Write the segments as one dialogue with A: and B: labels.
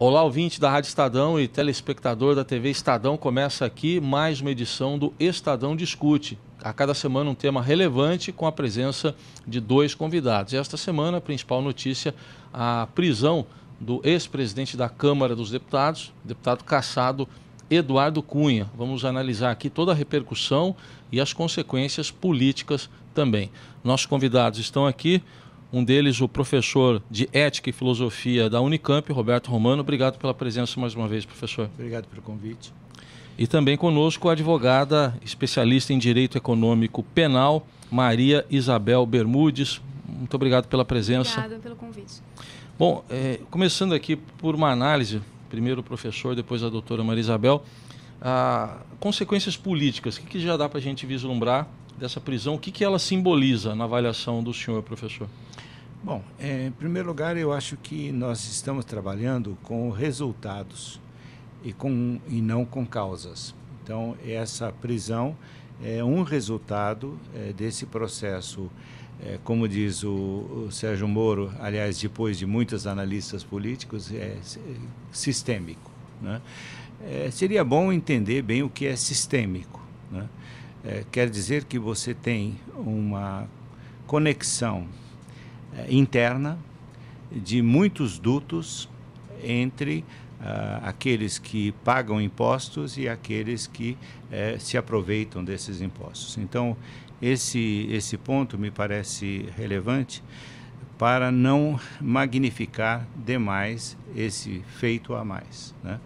A: Olá, ouvinte da Rádio Estadão e telespectador da TV Estadão. Começa aqui mais uma edição do Estadão Discute. A cada semana um tema relevante com a presença de dois convidados. E esta semana a principal notícia, a prisão do ex-presidente da Câmara dos Deputados, deputado cassado Eduardo Cunha. Vamos analisar aqui toda a repercussão e as consequências políticas também. Nossos convidados estão aqui. Um deles, o professor de Ética e Filosofia da Unicamp, Roberto Romano. Obrigado pela presença mais uma vez, professor.
B: Obrigado pelo convite.
A: E também conosco a advogada especialista em Direito Econômico Penal, Maria Isabel Bermudes. Muito obrigado pela presença.
C: Obrigada pelo convite.
A: Bom, começando aqui por uma análise, primeiro o professor, depois a doutora Maria Isabel, consequências políticas, o que já dá para a gente vislumbrar dessa prisão, o que ela simboliza na avaliação do senhor, professor?
B: Bom, em primeiro lugar, eu acho que nós estamos trabalhando com resultados e não com causas. Então, essa prisão é um resultado desse processo, como diz o Sérgio Moro, aliás, depois de muitos analistas políticos, sistêmico, né? Seria bom entender bem o que é sistêmico, né? Quer dizer que você tem uma conexão interna de muitos dutos entre aqueles que pagam impostos e aqueles que se aproveitam desses impostos. Então, esse ponto me parece relevante para não magnificar demais esse feito a mais, né?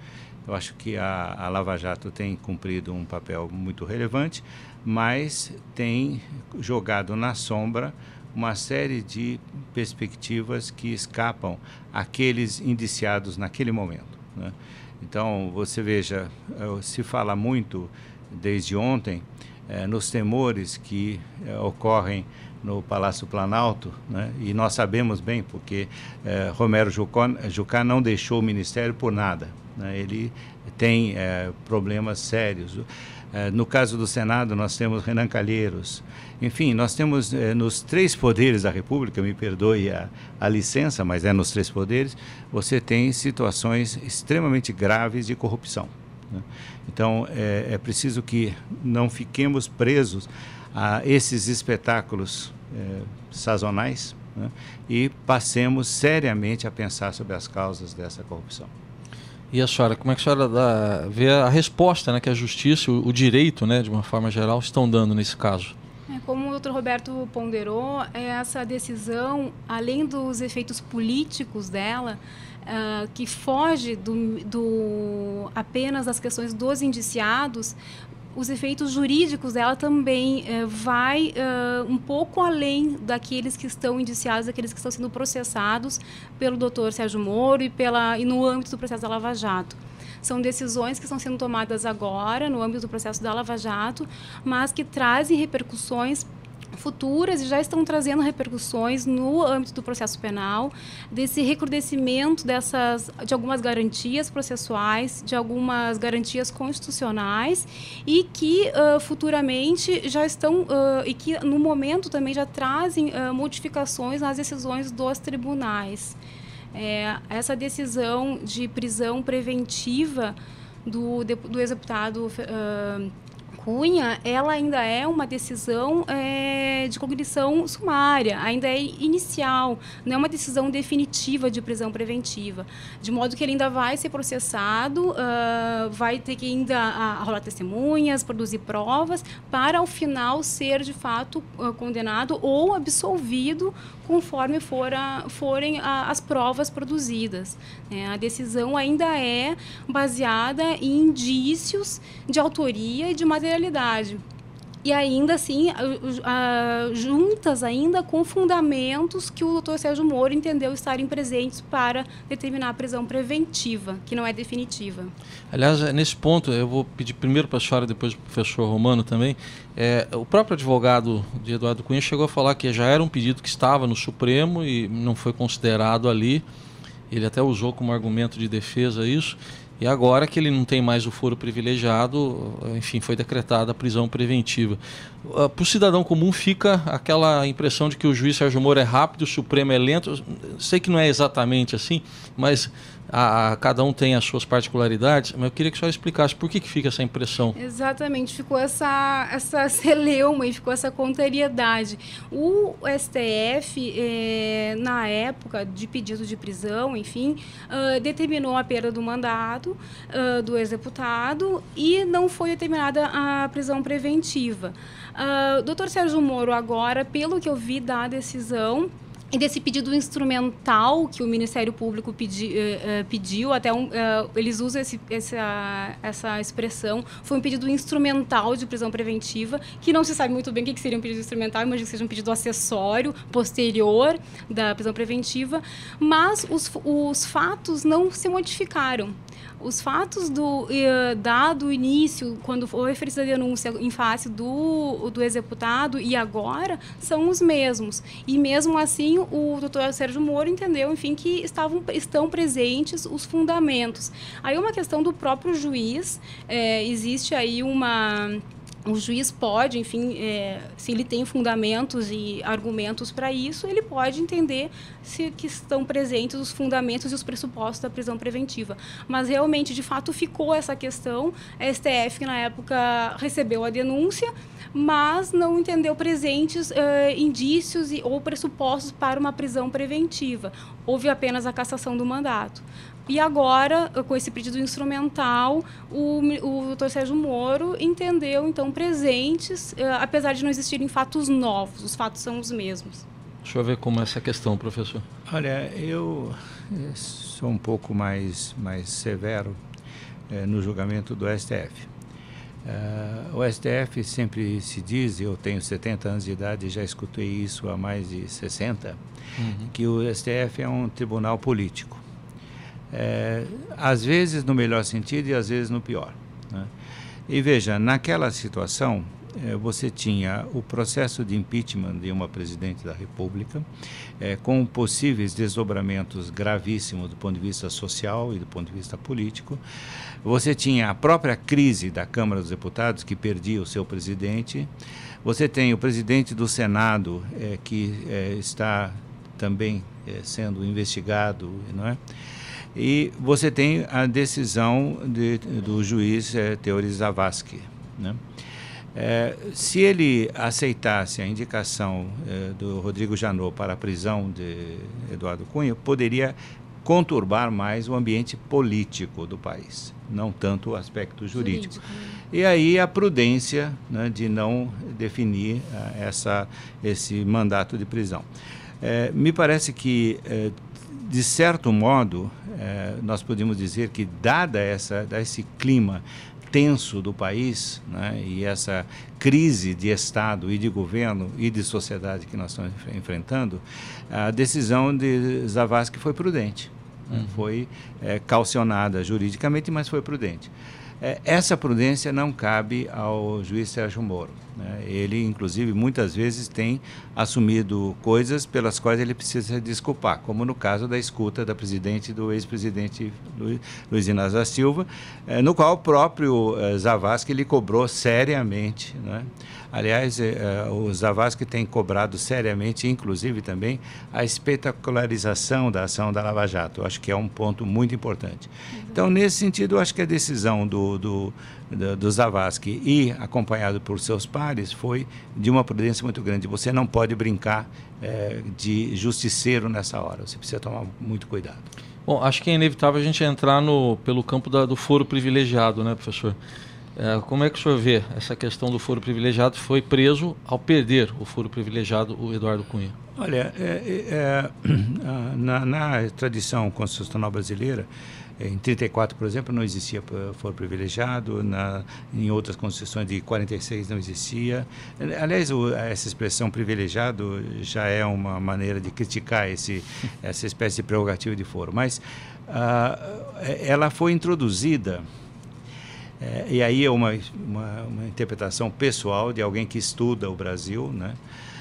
B: Eu acho que a Lava Jato tem cumprido um papel muito relevante, mas tem jogado na sombra uma série de perspectivas que escapam àqueles indiciados naquele momento, né? Então, você veja, se fala muito desde ontem nos temores que ocorrem no Palácio Planalto, né? E nós sabemos bem porque Romero Jucá não deixou o Ministério por nada, né? Ele tem problemas sérios. No caso do Senado, nós temos Renan Calheiros. Enfim, nós temos nos três poderes da República, me perdoe a licença, mas nos três poderes, você tem situações extremamente graves de corrupção, né? Então, é preciso que não fiquemos presos a esses espetáculos sazonais, né? E passemos seriamente a pensar sobre as causas dessa corrupção.
A: E a senhora, como é que a senhora vê a resposta, né, que a justiça, o direito, né, de uma forma geral, estão dando nesse caso?
C: Como o doutor Roberto ponderou, essa decisão, além dos efeitos políticos dela, que foge apenas das questões dos indiciados, os efeitos jurídicos dela também vai um pouco além daqueles que estão indiciados, daqueles que estão sendo processados pelo doutor Sérgio Moro e no âmbito do processo da Lava Jato. São decisões que estão sendo tomadas agora no âmbito do processo da Lava Jato, mas que trazem repercussões futuras e já estão trazendo repercussões no âmbito do processo penal, desse recrudescimento de algumas garantias processuais, de algumas garantias constitucionais e que futuramente já estão, e que no momento também já trazem modificações nas decisões dos tribunais. Essa decisão de prisão preventiva do ex-deputado Cunha, ela ainda é uma decisão de cognição sumária, ainda é inicial, não é uma decisão definitiva de prisão preventiva, de modo que ele ainda vai ser processado, vai ter que ainda rolar testemunhas, produzir provas, para ao final ser de fato condenado ou absolvido conforme forem as provas produzidas. A decisão ainda é baseada em indícios de autoria e de materialidade. E ainda assim, juntas ainda com fundamentos que o doutor Sérgio Moro entendeu estarem presentes para determinar a prisão preventiva, que não é definitiva.
A: Aliás, nesse ponto, eu vou pedir primeiro para a senhora, depois para o professor Romano também. O próprio advogado de Eduardo Cunha chegou a falar que já era um pedido que estava no Supremo e não foi considerado ali. Ele até usou como argumento de defesa isso. E agora que ele não tem mais o foro privilegiado, enfim, foi decretada a prisão preventiva. Para o cidadão comum fica aquela impressão de que o juiz Sérgio Moro é rápido, o Supremo é lento. Sei que não é exatamente assim, mas cada um tem as suas particularidades, mas eu queria que o senhor explicasse por que fica essa impressão.
C: Exatamente, ficou essa celeuma e ficou essa contrariedade. O STF, na época de pedido de prisão, enfim, determinou a perda do mandato do ex-deputado e não foi determinada a prisão preventiva. O doutor Sérgio Moro agora, pelo que eu vi da decisão, e desse pedido instrumental que o Ministério Público pediu, até eles usam essa expressão, foi um pedido instrumental de prisão preventiva, que não se sabe muito bem o que seria um pedido instrumental, imagino que seja um pedido acessório, posterior da prisão preventiva, mas os fatos não se modificaram. Os fatos dado o início, quando foi oferecida a denúncia em face do ex-deputado e agora, são os mesmos. E mesmo assim, o doutor Sérgio Moro entendeu, enfim, que estão presentes os fundamentos. Aí é uma questão do próprio juiz, existe aí o juiz pode, enfim, se ele tem fundamentos e argumentos para isso, ele pode entender que estão presentes os fundamentos e os pressupostos da prisão preventiva. Mas, realmente, de fato, ficou essa questão. A STF, na época, recebeu a denúncia, mas não entendeu presentes indícios ou pressupostos para uma prisão preventiva. Houve apenas a cassação do mandato. E agora, com esse pedido instrumental, o doutor Sérgio Moro entendeu, então, presentes, apesar de não existirem fatos novos, os fatos são os mesmos.
A: Deixa eu ver como é essa questão, professor.
B: Olha, eu sou um pouco mais severo no julgamento do STF. O STF sempre se diz, eu tenho 70 anos de idade e já escutei isso há mais de 60, que o STF é um tribunal político. Às vezes no melhor sentido e às vezes no pior, né? E veja, naquela situação você tinha o processo de impeachment de uma presidente da República com possíveis desdobramentos gravíssimos do ponto de vista social e do ponto de vista político. Você tinha a própria crise da Câmara dos Deputados, que perdia o seu presidente. Você tem o presidente do Senado que está também sendo investigado, não é? E você tem a decisão do juiz Teori Zavascki, né? Se ele aceitasse a indicação do Rodrigo Janot para a prisão de Eduardo Cunha, poderia conturbar mais o ambiente político do país, não tanto o aspecto jurídico. E aí a prudência, né, de não definir esse mandato de prisão. Me parece que, de certo modo, nós podemos dizer que, dada esse clima tenso do país, né, e essa crise de Estado e de governo e de sociedade que nós estamos enfrentando, a decisão de Zavascki foi prudente. Foi caucionada juridicamente, mas foi prudente. Essa prudência não cabe ao juiz Sérgio Moro, né? Ele, inclusive, muitas vezes tem assumido coisas pelas quais ele precisa se desculpar, como no caso da escuta da presidente do ex-presidente Luiz Inácio da Silva, no qual o próprio Zavascki lhe cobrou seriamente, né? Aliás, o Zavascki tem cobrado seriamente, inclusive também, a espetacularização da ação da Lava Jato. Eu acho que é um ponto muito importante. Então, nesse sentido, eu acho que a decisão do Zavascki, e acompanhado por seus pares, foi de uma prudência muito grande. Você não pode brincar de justiceiro nessa hora, você precisa tomar muito cuidado.
A: Bom, acho que é inevitável a gente entrar pelo campo do foro privilegiado, né, professor? Como é que o senhor vê essa questão do foro privilegiado? Foi preso ao perder o foro privilegiado, o Eduardo Cunha.
B: Olha, na tradição constitucional brasileira, em 34, por exemplo, não existia foro privilegiado, em outras constituições de 46 não existia. Aliás, essa expressão privilegiado já é uma maneira de criticar essa espécie de prerrogativa de foro, mas ela foi introduzida. E aí é uma interpretação pessoal de alguém que estuda o Brasil, né?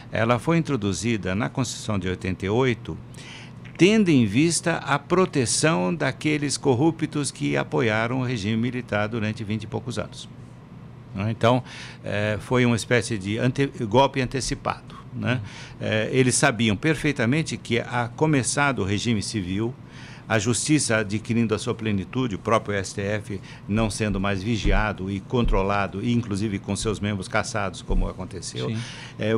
B: Ela foi introduzida na Constituição de 88, tendo em vista a proteção daqueles corruptos que apoiaram o regime militar durante 20 e poucos anos. Então, foi uma espécie de golpe antecipado, né? Eles sabiam perfeitamente que, a começar do regime civil, a justiça adquirindo a sua plenitude, o próprio STF não sendo mais vigiado e controlado, e inclusive com seus membros cassados, como aconteceu,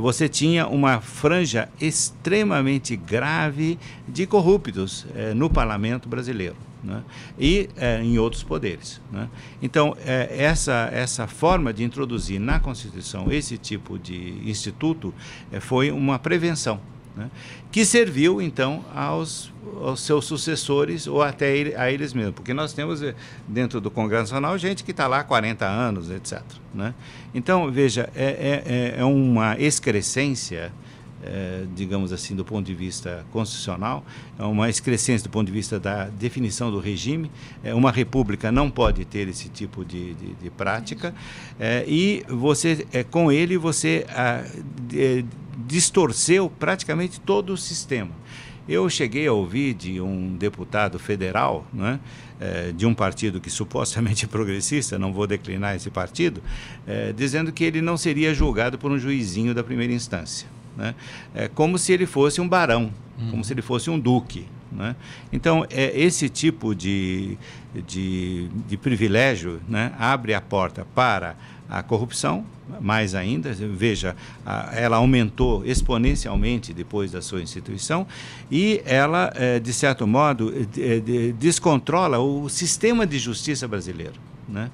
B: você tinha uma franja extremamente grave de corruptos no parlamento brasileiro, né? E em outros poderes, né? Então, essa forma de introduzir na Constituição esse tipo de instituto foi uma prevenção, né? Que serviu, então, aos seus sucessores ou até a eles mesmos, porque nós temos dentro do Congresso Nacional gente que está lá há 40 anos, etc., né? Então, veja, é uma excrescência, digamos assim, do ponto de vista constitucional, é uma excrescência do ponto de vista da definição do regime. Uma república não pode ter esse tipo de prática, e você, com ele, você distorceu praticamente todo o sistema. Eu cheguei a ouvir de um deputado federal, né, de um partido que supostamente é progressista, não vou declinar esse partido, dizendo que ele não seria julgado por um juizinho da primeira instância, né? Como se ele fosse um barão, como se ele fosse um duque, né? Então, esse tipo de privilégio, né, abre a porta para a corrupção, mais ainda. Veja, ela aumentou exponencialmente depois da sua instituição, e ela, de certo modo, descontrola o sistema de justiça brasileiro, né?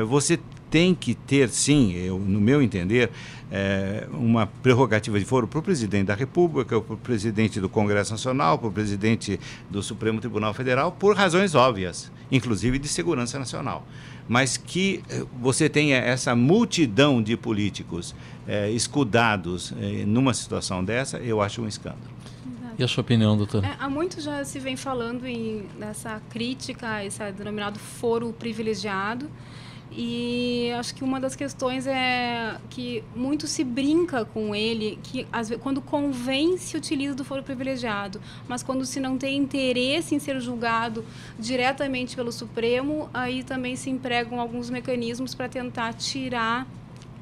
B: Você tem que ter, sim, no meu entender, uma prerrogativa de foro para o presidente da República, para o presidente do Congresso Nacional, para o presidente do Supremo Tribunal Federal, por razões óbvias, inclusive de segurança nacional. Mas que você tenha essa multidão de políticos escudados numa situação dessa, eu acho um escândalo.
A: E a sua opinião, doutor?
C: Há muito já se vem falando nessa crítica a esse denominado foro privilegiado. E acho que uma das questões é que muito se brinca com ele, que quando convém se utiliza do foro privilegiado, mas quando se não tem interesse em ser julgado diretamente pelo Supremo, aí também se empregam alguns mecanismos para tentar tirar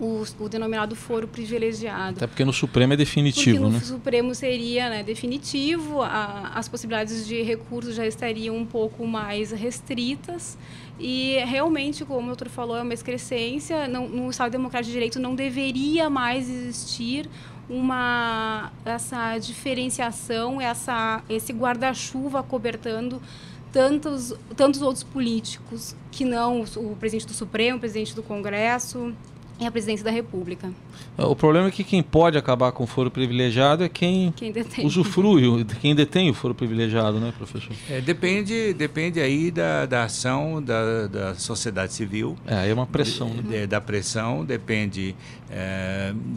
C: o denominado foro privilegiado.
A: Até porque no Supremo é definitivo,
C: porque no
A: né?
C: Supremo seria, né, definitivo, as possibilidades de recurso já estariam um pouco mais restritas, e realmente, como o doutor falou, é uma excrescência. No Estado Democrático de Direito não deveria mais existir essa diferenciação, esse guarda-chuva acobertando tantos outros políticos que não o presidente do Supremo, o presidente do Congresso e a presidência da República.
A: O problema é que quem pode acabar com o foro privilegiado é quem usufrui, quem detém o foro privilegiado, né, professor?
B: Depende aí da ação da sociedade civil.
A: Aí é uma pressão, né?
B: Da pressão, depende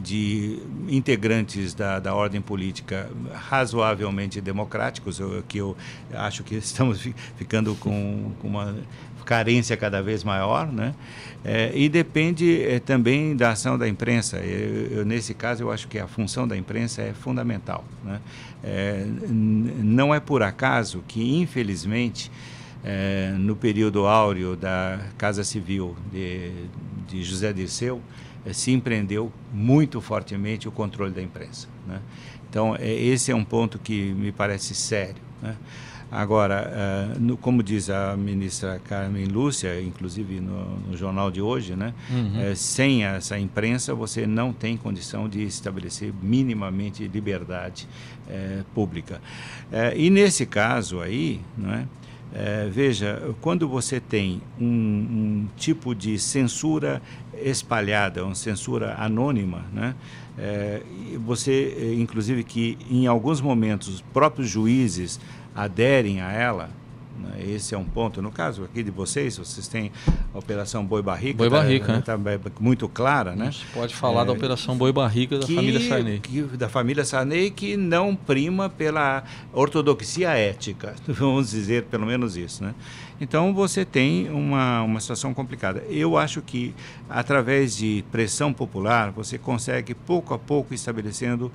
B: de integrantes da ordem política razoavelmente democráticos, que eu acho que estamos ficando com uma carência cada vez maior, né? E depende também da ação da imprensa. Nesse caso, eu acho que a função da imprensa é fundamental, né? Não é por acaso que, infelizmente, no período áureo da Casa Civil de José Dirceu, se empreendeu muito fortemente o controle da imprensa, né? Então, esse é um ponto que me parece sério, né? Agora, como diz a ministra Carmen Lúcia, inclusive no jornal de hoje, né? Sem essa imprensa você não tem condição de estabelecer minimamente liberdade pública. E nesse caso aí, não é? Veja, quando você tem um tipo de censura espalhada, uma censura anônima, né? Você, inclusive, que em alguns momentos os próprios juízes aderem a ela, né? Esse é um ponto. No caso aqui de vocês têm a Operação Boi Barriga.
A: Boi Barriga, né?
B: Está muito clara, né?
A: Você pode falar da Operação Boi Barriga da família Sarney.
B: Da família Sarney, que não prima pela ortodoxia ética, vamos dizer pelo menos isso, né? Então você tem uma situação complicada. Eu acho que através de pressão popular você consegue pouco a pouco estabelecendo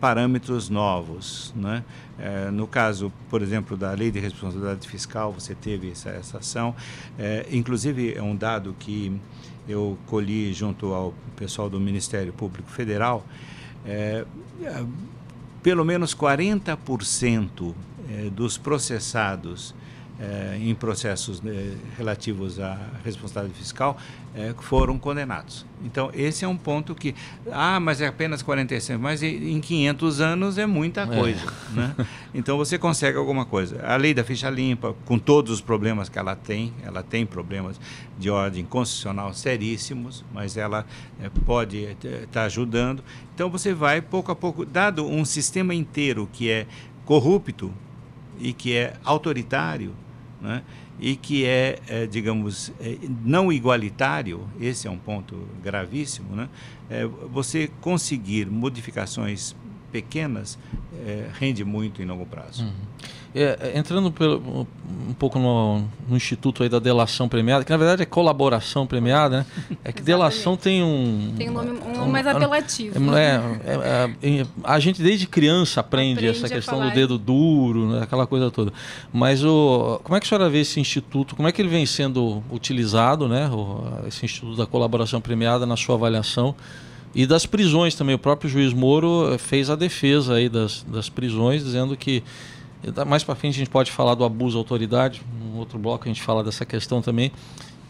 B: parâmetros novos, né? No caso, por exemplo, da Lei de Responsabilidade Fiscal, você teve essa ação. Inclusive, é um dado que eu colhi junto ao pessoal do Ministério Público Federal. Pelo menos 40% dos processados em processos relativos à responsabilidade fiscal foram condenados. Então, esse é um ponto que... mas é apenas 46, mas em 500 anos é muita coisa. Né? Então, você consegue alguma coisa. A lei da ficha limpa, com todos os problemas que ela tem problemas de ordem constitucional seríssimos, mas ela pode estar ajudando. Então, você vai, pouco a pouco, dado um sistema inteiro que é corrupto e que é autoritário, né? E que digamos, não igualitário, esse é um ponto gravíssimo, né? Você conseguir modificações pequenas rende muito em longo prazo.
A: Entrando um pouco no Instituto aí da delação premiada, que na verdade é colaboração premiada, né? É que delação tem um
C: nome mais apelativo.
A: A gente desde criança aprende essa questão do dedo duro, né? Aquela coisa toda. Mas como é que a senhora vê esse instituto, como é que ele vem sendo utilizado, né? Esse Instituto da Colaboração Premiada na sua avaliação? E das prisões também, o próprio juiz Moro fez a defesa aí das prisões, dizendo que mais para frente a gente pode falar do abuso à autoridade, no outro bloco a gente fala dessa questão também,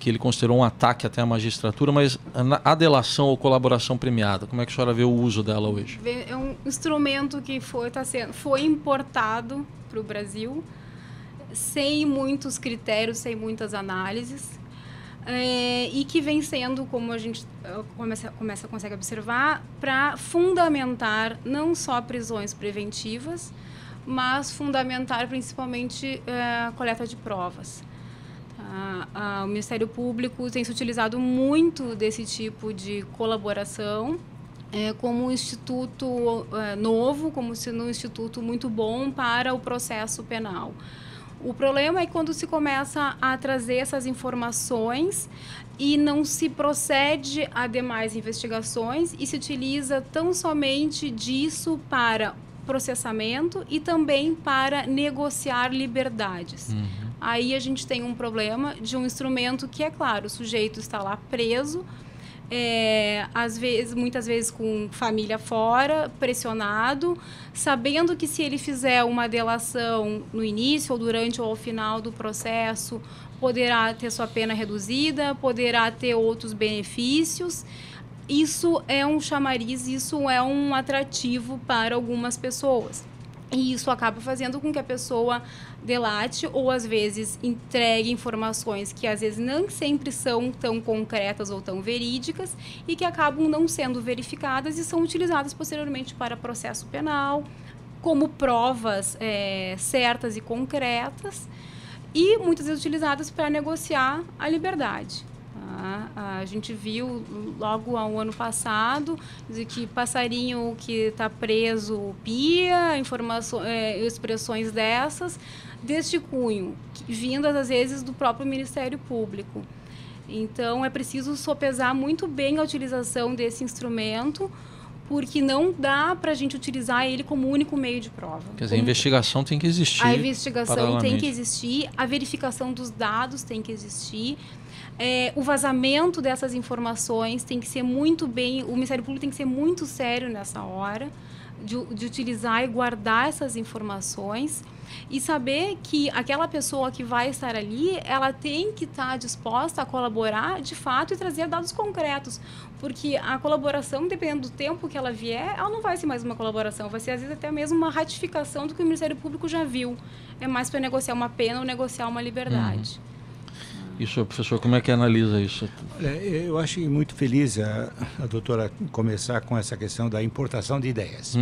A: que ele considerou um ataque até à magistratura, mas a delação ou colaboração premiada, como é que a senhora vê o uso dela hoje?
C: É um instrumento que foi importado para o Brasil, sem muitos critérios, sem muitas análises, e que vem sendo, como a gente consegue observar, para fundamentar não só prisões preventivas, mas fundamentar principalmente a coleta de provas. O Ministério Público tem se utilizado muito desse tipo de colaboração como um instituto novo, como sendo um instituto muito bom para o processo penal. O problema é quando se começa a trazer essas informações e não se procede a demais investigações e se utiliza tão somente disso para processamento e também para negociar liberdades. Aí a gente tem um problema de um instrumento que, é claro, o sujeito está lá preso, muitas vezes com família fora, pressionado, sabendo que se ele fizer uma delação no início ou durante ou ao final do processo, poderá ter sua pena reduzida, poderá ter outros benefícios. Isso é um chamariz, isso é um atrativo para algumas pessoas. E isso acaba fazendo com que a pessoa delate ou, às vezes, entregue informações que, às vezes, não sempre são tão concretas ou tão verídicas e que acabam não sendo verificadas e são utilizadas posteriormente para processo penal, como provas certas e concretas e, muitas vezes, utilizadas para negociar a liberdade. A gente viu logo ao ano passado de que passarinho que está preso pia, expressões deste cunho, vindas às vezes do próprio Ministério Público. Então é preciso sopesar muito bem a utilização desse instrumento, porque não dá para a gente utilizar ele como único meio de prova.
A: Quer dizer, a investigação tem que existir.
C: A investigação tem que existir, a verificação dos dados tem que existir. O vazamento dessas informações tem que ser muito bem... O Ministério Público tem que ser muito sério nessa hora de utilizar e guardar essas informações e saber que aquela pessoa que vai estar ali, ela tem que estar disposta a colaborar de fato e trazer dados concretos, porque a colaboração, dependendo do tempo que ela vier, ela não vai ser mais uma colaboração, vai ser às vezes até mesmo uma ratificação do que o Ministério Público já viu. É mais para negociar uma pena ou negociar uma liberdade.
A: Isso, professor, como é que analisa isso?
B: Olha, eu acho muito feliz a doutora começar com essa questão da importação de ideias.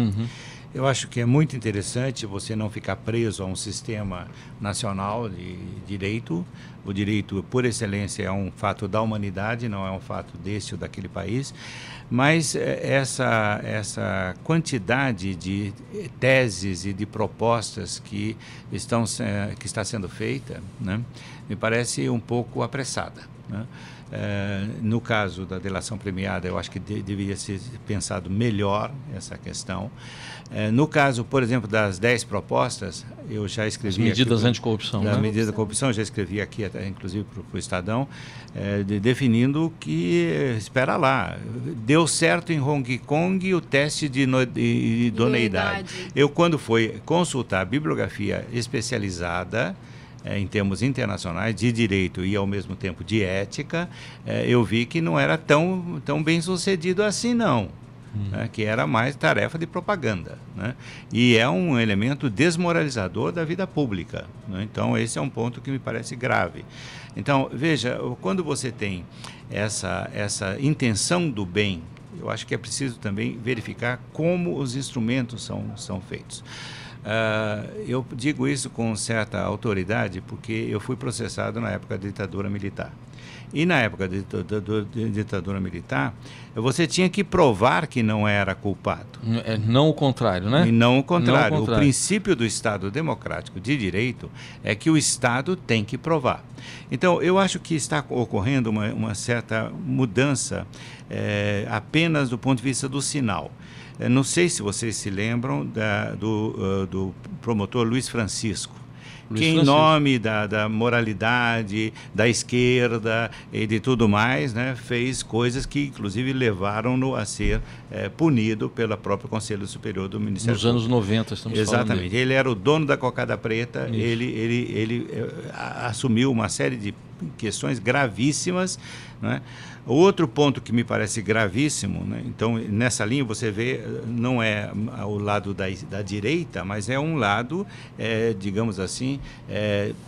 B: Eu acho que é muito interessante você não ficar preso a um sistema nacional de direito. O direito, por excelência, é um fato da humanidade, não é um fato desse ou daquele país. Mas essa quantidade de teses e de propostas que está sendo feita, né, me parece um pouco apressada. né? No caso da delação premiada, eu acho que deveria ser pensado melhor essa questão. No caso, por exemplo, das 10 propostas, eu já escrevi...
A: As medidas anticorrupção.
B: Da medida da corrupção, eu já escrevi aqui, até, inclusive para o Estadão, definindo que, espera lá, deu certo em Hong Kong o teste de idoneidade. Eu, quando fui consultar a bibliografia especializada, em termos internacionais, de direito e, ao mesmo tempo, de ética, eu vi que não era tão bem sucedido assim, não. Né, que era mais tarefa de propaganda. Né? E é um elemento desmoralizador da vida pública. Né? Então, esse é um ponto que me parece grave. Então, veja, quando você tem essa intenção do bem, eu acho que é preciso também verificar como os instrumentos são feitos. Eu digo isso com certa autoridade porque eu fui processado na época da ditadura militar. E na época da ditadura militar, você tinha que provar que não era culpado.
A: Não o contrário, né?
B: E não o contrário. O princípio do Estado democrático de direito é que o Estado tem que provar. Então, eu acho que está ocorrendo uma certa mudança apenas do ponto de vista do sinal. Não sei se vocês se lembram do promotor Luiz Francisco, que em nome da moralidade, da esquerda e de tudo mais, né, fez coisas que, inclusive, levaram-no a ser punido pelo próprio Conselho Superior do Ministério
A: Nos anos 90, estamos falando.
B: Exatamente. Ele era o dono da cocada preta, ele assumiu uma série de questões gravíssimas, né? Outro ponto que me parece gravíssimo, né? Então, nessa linha você vê, não é o lado da direita, mas é um lado, digamos assim,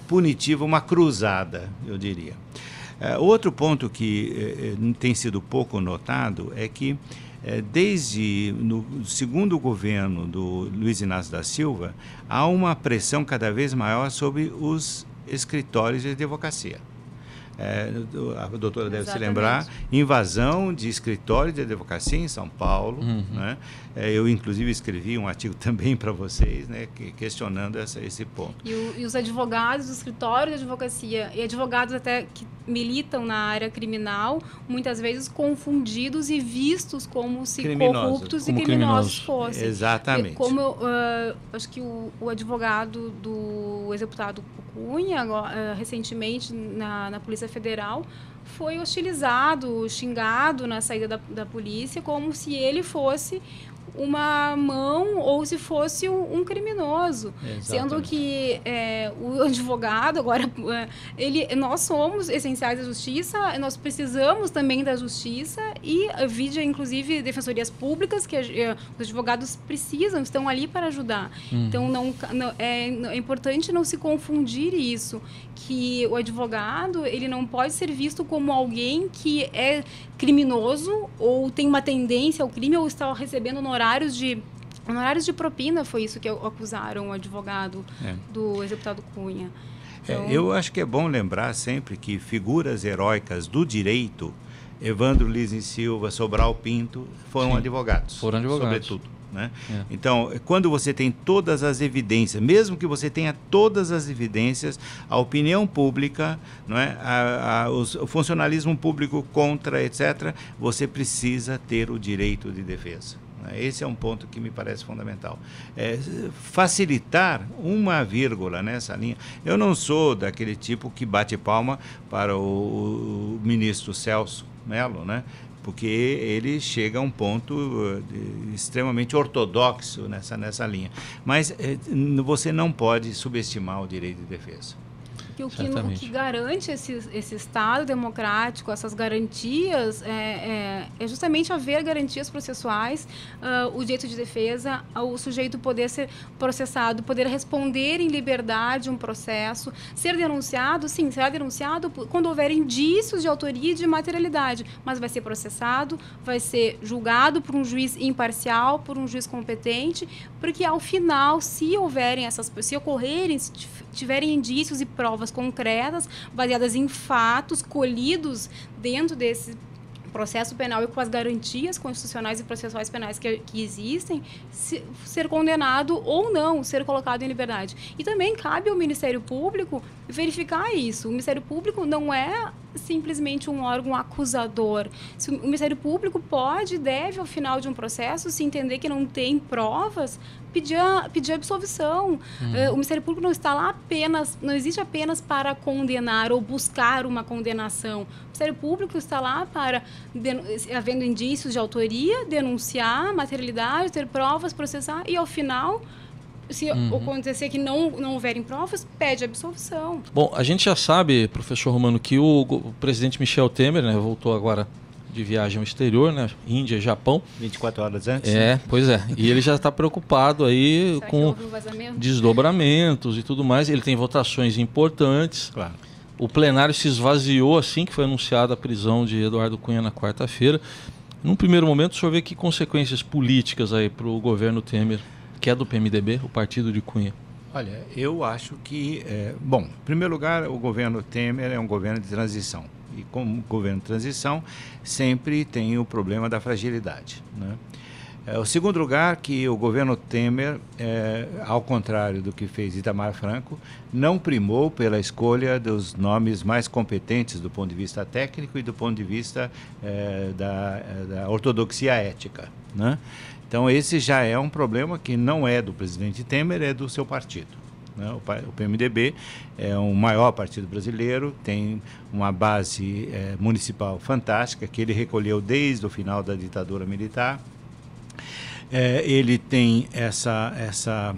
B: punitivo, uma cruzada, eu diria. Outro ponto que tem sido pouco notado é que, desde no segundo governo do Luiz Inácio da Silva, há uma pressão cada vez maior sobre os escritórios de advocacia. A doutora deve se lembrar, invasão de escritório de advocacia em São Paulo. Né? Eu, inclusive, escrevi um artigo também para vocês, né, questionando esse ponto.
C: E os advogados do escritório de advocacia e advogados até que militam na área criminal, muitas vezes confundidos e vistos como se corruptos e criminosos fossem.
B: Exatamente.
C: Como acho que o advogado do ex-deputado Cunha, recentemente na Polícia Federal, foi hostilizado, xingado na saída da polícia, como se ele fosse uma mão ou se fosse um criminoso. Exatamente. Sendo que o advogado, agora, nós somos essenciais da justiça, nós precisamos também da justiça e vide, inclusive, defensorias públicas que os advogados precisam, estão ali para ajudar. Então, é importante não se confundir isso, que o advogado ele não pode ser visto como alguém que é criminoso ou tem uma tendência ao crime ou está recebendo honorários de propina. Foi isso que acusaram o advogado do ex-deputado Cunha. Então,
B: eu acho que é bom lembrar sempre que figuras heróicas do direito, Evandro Lins e Silva, Sobral Pinto, foram advogados.
A: Foram advogados.
B: Sobretudo. Né? Então, quando você tem todas as evidências, mesmo que você tenha todas as evidências, a opinião pública, não é? O funcionalismo público contra, etc., você precisa ter o direito de defesa. Esse é um ponto que me parece fundamental. Facilitar uma vírgula nessa linha. Eu não sou daquele tipo que bate palma para o ministro Celso Mello, né? Porque ele chega a um ponto extremamente ortodoxo nessa linha. Mas você não pode subestimar o direito de defesa.
C: O que garante esse Estado democrático, essas garantias, é justamente haver garantias processuais, o direito de defesa, o sujeito poder ser processado, poder responder em liberdade um processo, ser denunciado, sim, será denunciado quando houver indícios de autoria e de materialidade, mas vai ser processado, vai ser julgado por um juiz imparcial, por um juiz competente, porque ao final, se ocorrerem, se tiverem indícios e provas concretas, baseadas em fatos colhidos dentro desse processo penal e com as garantias constitucionais e processuais penais que existem, ser condenado ou não, ser colocado em liberdade. E também cabe ao Ministério Público verificar isso. O Ministério Público não é simplesmente um órgão acusador. Se o Ministério Público pode e deve, ao final de um processo, se entender que não tem provas, pedir absolvição. O Ministério Público não está lá apenas, não existe apenas para condenar ou buscar uma condenação. O Ministério Público está lá para, havendo indícios de autoria, denunciar materialidade, ter provas, processar e, ao final, se acontecer que não houverem provas, pede absolvição.
A: Bom, a gente já sabe, professor Romano, que o presidente Michel Temer, né, voltou agora de viagem ao exterior, né, Índia, Japão.
B: 24 horas antes.
A: Pois é. E ele já está preocupado aí
C: Será
A: com
C: que houve um vazamento?
A: desdobramentos e tudo mais. Ele tem votações importantes.
B: Claro.
A: O plenário se esvaziou assim que foi anunciada a prisão de Eduardo Cunha na quarta-feira. Num primeiro momento, o senhor vê que consequências políticas aí para o governo Temer, que é do PMDB, o partido de Cunha?
B: Olha, eu acho que, bom, em primeiro lugar, o governo Temer é um governo de transição. E como governo de transição, sempre tem o problema da fragilidade, né? O segundo lugar, que o governo Temer, ao contrário do que fez Itamar Franco, não primou pela escolha dos nomes mais competentes do ponto de vista técnico e do ponto de vista da ortodoxia ética, né? Então, esse já é um problema que não é do presidente Temer, é do seu partido, né? O PMDB é o maior partido brasileiro, tem uma base municipal fantástica, que ele recolheu desde o final da ditadura militar. Ele tem essa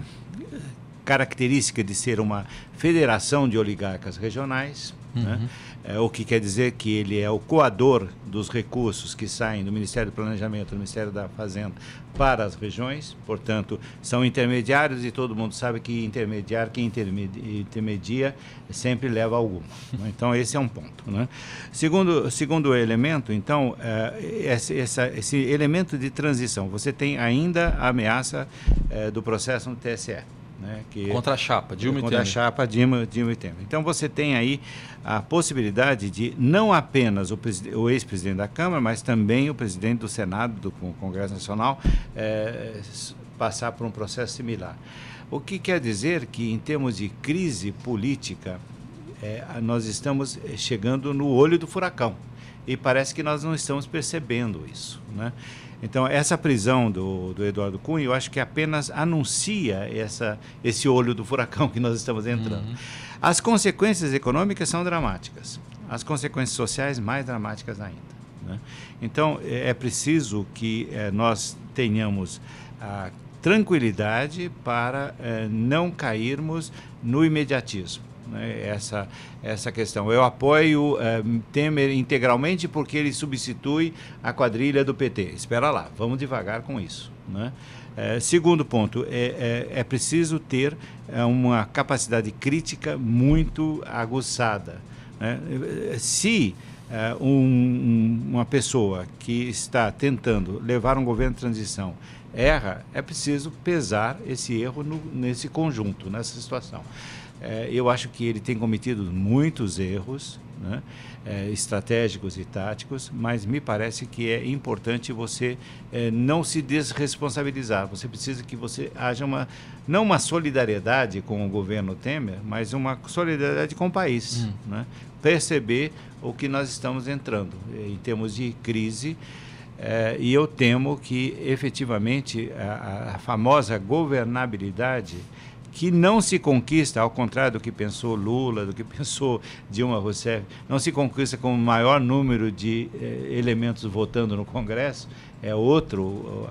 B: característica de ser uma federação de oligarcas regionais, né? O que quer dizer que ele é o coador dos recursos que saem do Ministério do Planejamento, do Ministério da Fazenda para as regiões, portanto, são intermediários e todo mundo sabe que quem intermedia sempre leva alguma, né? Então, esse é um ponto, né? Segundo elemento, então, esse elemento de transição, você tem ainda a ameaça do processo no TSE. Né,
A: contra a chapa, Dilma e Temer.
B: Contra a chapa, Dilma e Temer. Então, você tem aí a possibilidade de não apenas o ex-presidente da Câmara, mas também o presidente do Senado, do Congresso Nacional, passar por um processo similar. O que quer dizer que, em termos de crise política, nós estamos chegando no olho do furacão. E parece que nós não estamos percebendo isso, né? Então, essa prisão do Eduardo Cunha, eu acho que apenas anuncia esse olho do furacão que nós estamos entrando. As consequências econômicas são dramáticas, as consequências sociais mais dramáticas ainda, né? Então, é preciso que nós tenhamos a tranquilidade para não cairmos no imediatismo, né? Essa questão. Eu apoio Temer integralmente porque ele substitui a quadrilha do PT. Espera lá, vamos devagar com isso, né? Segundo ponto, é preciso ter uma capacidade crítica muito aguçada, né? Se uma pessoa que está tentando levar um governo de transição erra, é preciso pesar esse erro nesse conjunto, nessa situação. Eu acho que ele tem cometido muitos erros, né, estratégicos e táticos, mas me parece que é importante você não se desresponsabilizar. Você precisa que haja não uma solidariedade com o governo Temer, mas uma solidariedade com o país, né? Perceber o que nós estamos entrando em termos de crise. E eu temo que, efetivamente, a famosa governabilidade, que não se conquista, ao contrário do que pensou Lula, do que pensou Dilma Rousseff, não se conquista com o maior número de elementos votando no Congresso, é outro,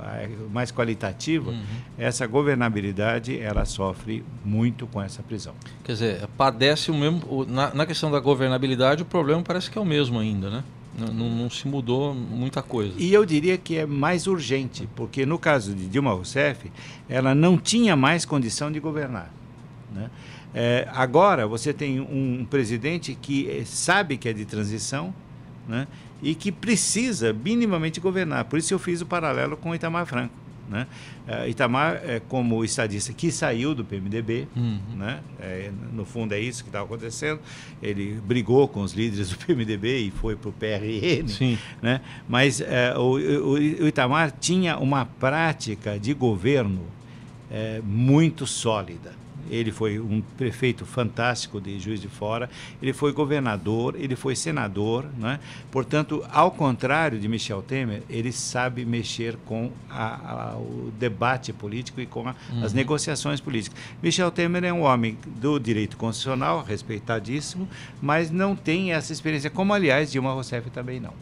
B: mais qualitativo. Essa governabilidade, ela sofre muito com essa prisão.
A: Quer dizer, padece o mesmo, na questão da governabilidade, o problema parece que é o mesmo ainda, né? Não se mudou muita coisa.
B: E eu diria que é mais urgente, porque no caso de Dilma Rousseff, ela não tinha mais condição de governar, né? Agora você tem um presidente que sabe que é de transição, né? E que precisa minimamente governar. Por isso eu fiz o paralelo com Itamar Franco, né? Itamar, como estadista que saiu do PMDB, né? No fundo é isso que está acontecendo. Ele brigou com os líderes do PMDB e foi para o PRN.
A: Sim.
B: Né? Mas o Itamar tinha uma prática de governo muito sólida. ele foi um prefeito fantástico de Juiz de Fora, ele foi governador, ele foi senador, né? Portanto, ao contrário de Michel Temer, ele sabe mexer com o debate político e com as negociações políticas. Michel Temer é um homem do direito constitucional, respeitadíssimo, mas não tem essa experiência, como aliás Dilma Rousseff também não.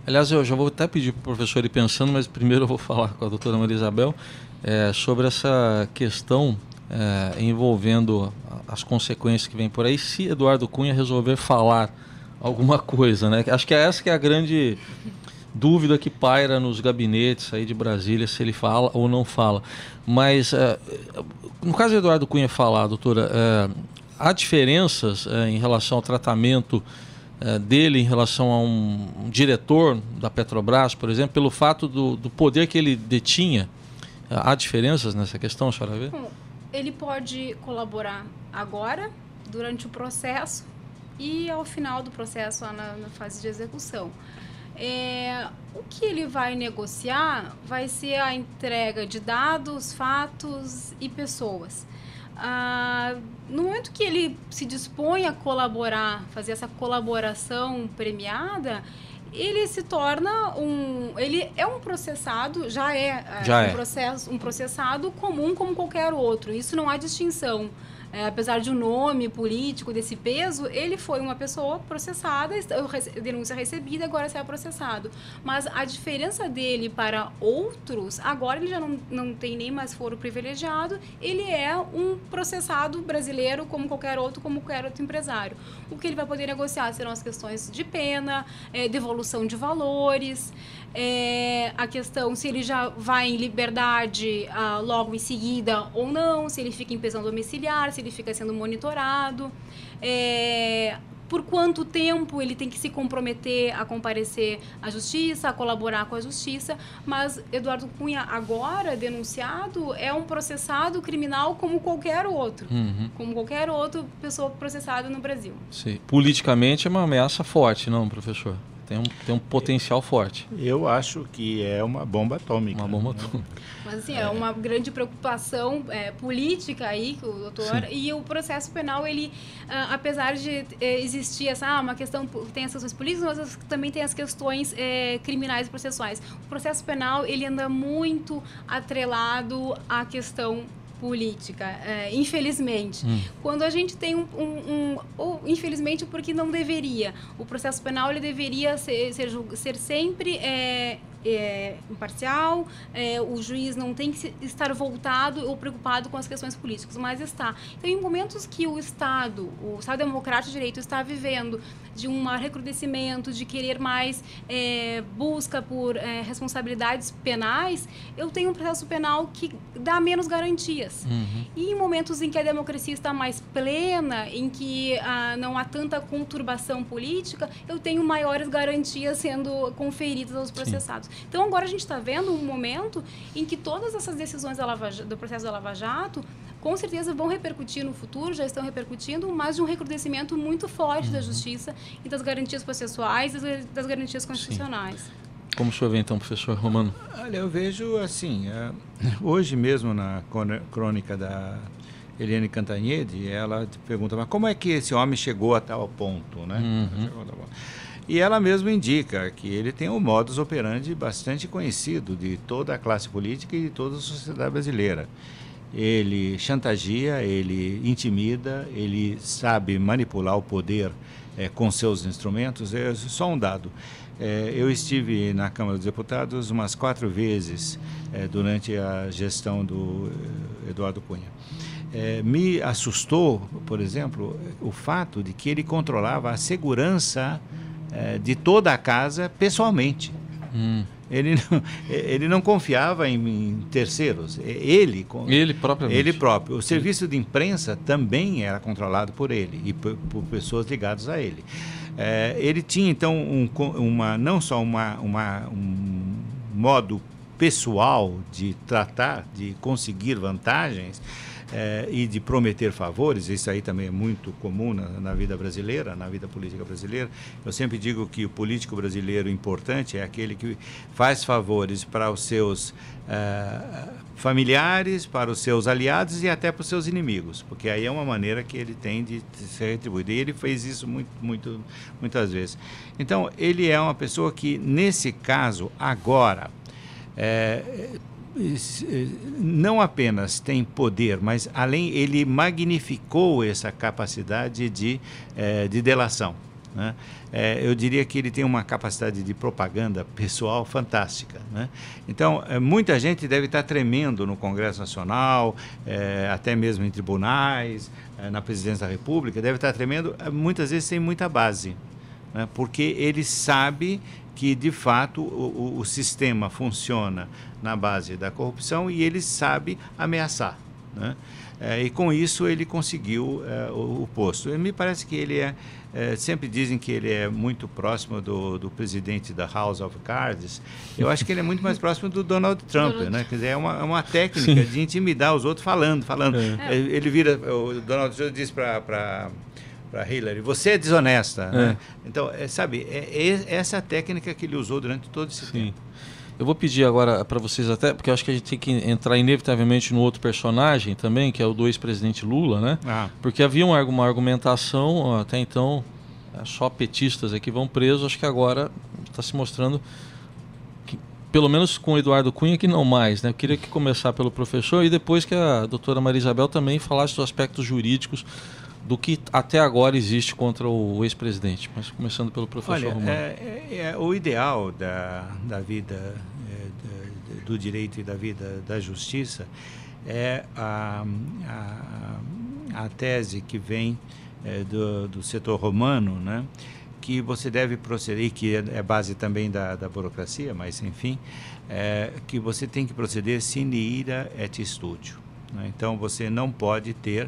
A: Aliás, eu já vou até pedir para o professor ir pensando, mas primeiro eu vou falar com a doutora Maria Isabel sobre essa questão envolvendo as consequências que vem por aí, se Eduardo Cunha resolver falar alguma coisa, né? Acho que essa que é a grande dúvida que paira nos gabinetes aí de Brasília, se ele fala ou não fala. Mas, no caso de Eduardo Cunha falar, doutora, há diferenças em relação ao tratamento dele em relação a um diretor da Petrobras, por exemplo, pelo fato do poder que ele detinha? Há diferenças nessa questão, a senhora vê?
C: Bom, ele pode colaborar agora, durante o processo e ao final do processo, lá na fase de execução. O que ele vai negociar vai ser a entrega de dados, fatos e pessoas. No momento que ele se dispõe a colaborar, fazer essa colaboração premiada, ele se torna ele é um processado, já é um processado comum como qualquer outro. Isso não há distinção. Apesar de um nome político desse peso, ele foi uma pessoa processada, denúncia recebida, agora será processado. Mas a diferença dele para outros, agora ele já não tem nem mais foro privilegiado, ele é um processado brasileiro como qualquer outro empresário. O que ele vai poder negociar serão as questões de pena, devolução de valores, a questão se ele já vai em liberdade logo em seguida ou não, se ele fica em prisão domiciliar, se ele fica sendo monitorado, por quanto tempo ele tem que se comprometer a comparecer à justiça, a colaborar com a justiça. Mas Eduardo Cunha, agora denunciado, é um processado criminal como qualquer outro, como qualquer outra pessoa processada no Brasil.
A: Sim. Politicamente é uma ameaça forte, não, professor? Tem um potencial forte.
B: Eu acho que é uma bomba atômica.
A: Uma bomba atômica.
C: Mas assim, é uma grande preocupação política aí, que o doutor... Sim. E o processo penal, ele, apesar de existir uma questão, tem as questões políticas, mas também tem as questões criminais e processuais. O processo penal, ele anda muito atrelado à questão política, infelizmente. Quando a gente tem ou infelizmente porque não deveria, o processo penal ele deveria ser sempre imparcial, o juiz não tem que estar voltado ou preocupado com as questões políticas, mas está. Então, em momentos que o Estado Democrático de Direito está vivendo de um recrudescimento, de querer mais busca por responsabilidades penais, eu tenho um processo penal que dá menos garantias. E em momentos em que a democracia está mais plena, em que não há tanta conturbação política, eu tenho maiores garantias sendo conferidas aos processados. Sim. Então, agora a gente está vendo um momento em que todas essas decisões do processo da Lava Jato, com certeza vão repercutir no futuro, já estão repercutindo, mas de um recrudescimento muito forte da justiça e das garantias processuais e das garantias constitucionais. Sim.
A: Como o senhor vê, então, professor Romano?
B: Olha, eu vejo assim, hoje mesmo na crônica da Eliane Cantanhede, ela pergunta, mas como é que esse homem chegou a tal ponto, né? E ela mesma indica que ele tem um modus operandi bastante conhecido de toda a classe política e de toda a sociedade brasileira. Ele chantageia, ele intimida, ele sabe manipular o poder com seus instrumentos. Só um dado. Eu estive na Câmara dos Deputados umas 4 vezes durante a gestão do Eduardo Cunha. Me assustou, por exemplo, o fato de que ele controlava a segurança de toda a casa pessoalmente. Ele não confiava em terceiros. Ele propriamente. Ele próprio. O serviço de imprensa também era controlado por ele e por pessoas ligadas a ele. Ele tinha, então, não só um modo pessoal de tratar, de conseguir vantagens e de prometer favores. Isso aí também é muito comum na vida brasileira, na vida política brasileira. Eu sempre digo que o político brasileiro importante é aquele que faz favores para os seus familiares, para os seus aliados e até para os seus inimigos, porque aí é uma maneira que ele tem de ser retribuído. E ele fez isso muitas vezes. Então, ele é uma pessoa que, nesse caso, agora, não apenas tem poder, mas ele magnificou essa capacidade de delação, né? Eu diria que ele tem uma capacidade de propaganda pessoal fantástica, né? Então, muita gente deve estar tremendo no Congresso Nacional, até mesmo em tribunais, na Presidência da República, deve estar tremendo, muitas vezes sem muita base, né? Porque ele sabe que, de fato, o sistema funciona na base da corrupção e ele sabe ameaçar, né? E com isso ele conseguiu o posto. Me parece que ele sempre dizem que ele é muito próximo do presidente da House of Cards. Eu acho que ele é muito mais próximo do Donald Trump, né? Quer dizer, é uma técnica de intimidar os outros falando. Ele vira, o Donald Trump diz para Hillary, você é desonesta, né? Então, sabe, essa técnica que ele usou durante todo esse tempo.
A: Eu vou pedir agora para vocês, até porque eu acho que a gente tem que entrar inevitavelmente no outro personagem também, que é o do ex-presidente Lula, né? Porque havia uma argumentação, até então, só petistas aqui vão presos, acho que agora está se mostrando que, pelo menos com o Eduardo Cunha, que não mais, né? Eu queria que começar pelo professor e depois que a doutora Maria Isabel também falasse dos aspectos jurídicos do que até agora existe contra o ex-presidente. Mas começando pelo professor Romano.
B: O ideal da vida do direito e da vida da justiça é a tese que vem do setor romano, né? Que você deve proceder, que é base também da burocracia, mas enfim, que você tem que proceder sine ira et studio. Então, você não pode ter,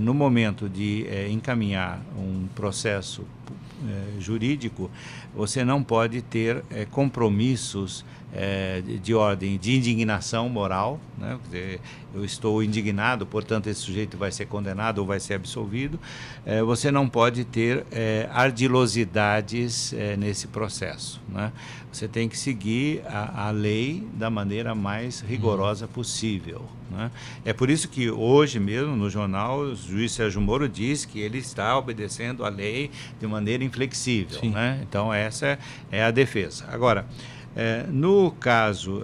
B: no momento de encaminhar um processo jurídico, você não pode ter compromissos de ordem de indignação moral, né? Quer dizer, eu estou indignado, portanto, esse sujeito vai ser condenado ou vai ser absolvido. Você não pode ter ardilosidades nesse processo, né? Você tem que seguir a lei da maneira mais rigorosa possível, né? É por isso que hoje mesmo no jornal o juiz Sérgio Moro diz que ele está obedecendo a lei de maneira inflexível, né? Então essa é a defesa. Agora, no caso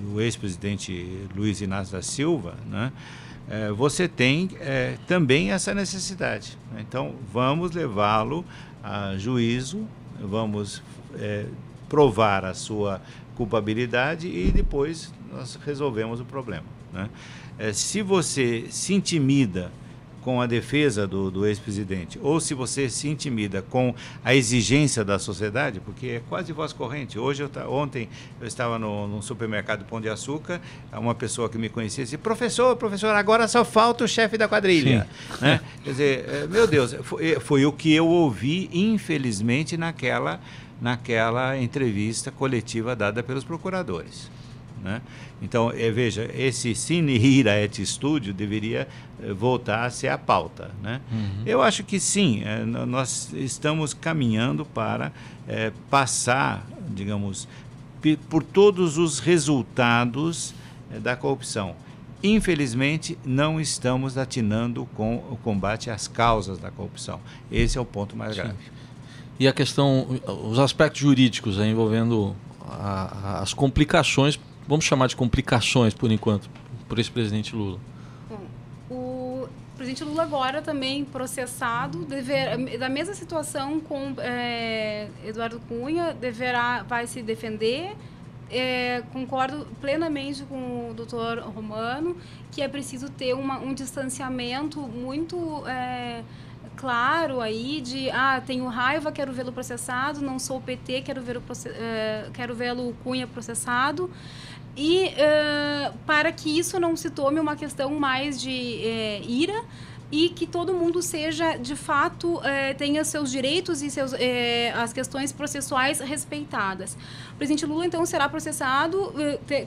B: do ex-presidente Luiz Inácio da Silva, né, você tem também essa necessidade, né? Então vamos levá-lo a juízo, vamos provar a sua culpabilidade e depois nós resolvemos o problema, né? Se você se intimida com a defesa do ex-presidente, ou se você se intimida com a exigência da sociedade, porque é quase voz corrente. Ontem eu estava num supermercado Pão de Açúcar, uma pessoa que me conhecia disse, professor, agora só falta o chefe da quadrilha, né? Quer dizer, meu Deus, foi o que eu ouvi, infelizmente, naquela entrevista coletiva dada pelos procuradores, né? Então, veja, esse sine ira et studio deveria voltar a ser a pauta, né? Eu acho que sim, nós estamos caminhando para passar, digamos, por todos os resultados da corrupção. Infelizmente, não estamos atinando com o combate às causas da corrupção. Esse é o ponto mais grave.
A: E a questão, os aspectos jurídicos envolvendo as complicações, vamos chamar de complicações por enquanto, por esse presidente Lula.
C: Bom, o presidente Lula agora também processado, da mesma situação com Eduardo Cunha, vai se defender. Concordo plenamente com o doutor Romano que é preciso ter um distanciamento muito claro aí de tenho raiva, quero vê-lo processado, não sou o PT, quero vê-lo Cunha processado. E para que isso não se tome uma questão mais de ira, e que todo mundo seja, de fato, tenha seus direitos e as questões processuais respeitadas. O presidente Lula, então, será processado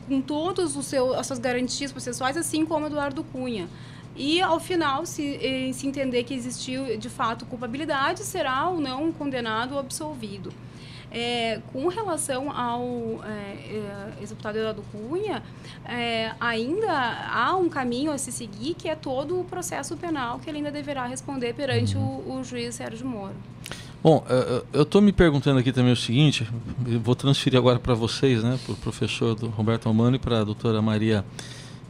C: com todas as suas garantias processuais, assim como Eduardo Cunha. E, ao final, se entender que existiu, de fato, culpabilidade, será ou não condenado ou absolvido. Com relação ao ex-deputado Eduardo Cunha, ainda há um caminho a se seguir, que é todo o processo penal que ele ainda deverá responder perante o juiz Sérgio Moro.
A: Bom, eu estou me perguntando aqui também o seguinte, eu vou transferir agora para vocês, né, para o professor Roberto Almano e para a doutora Maria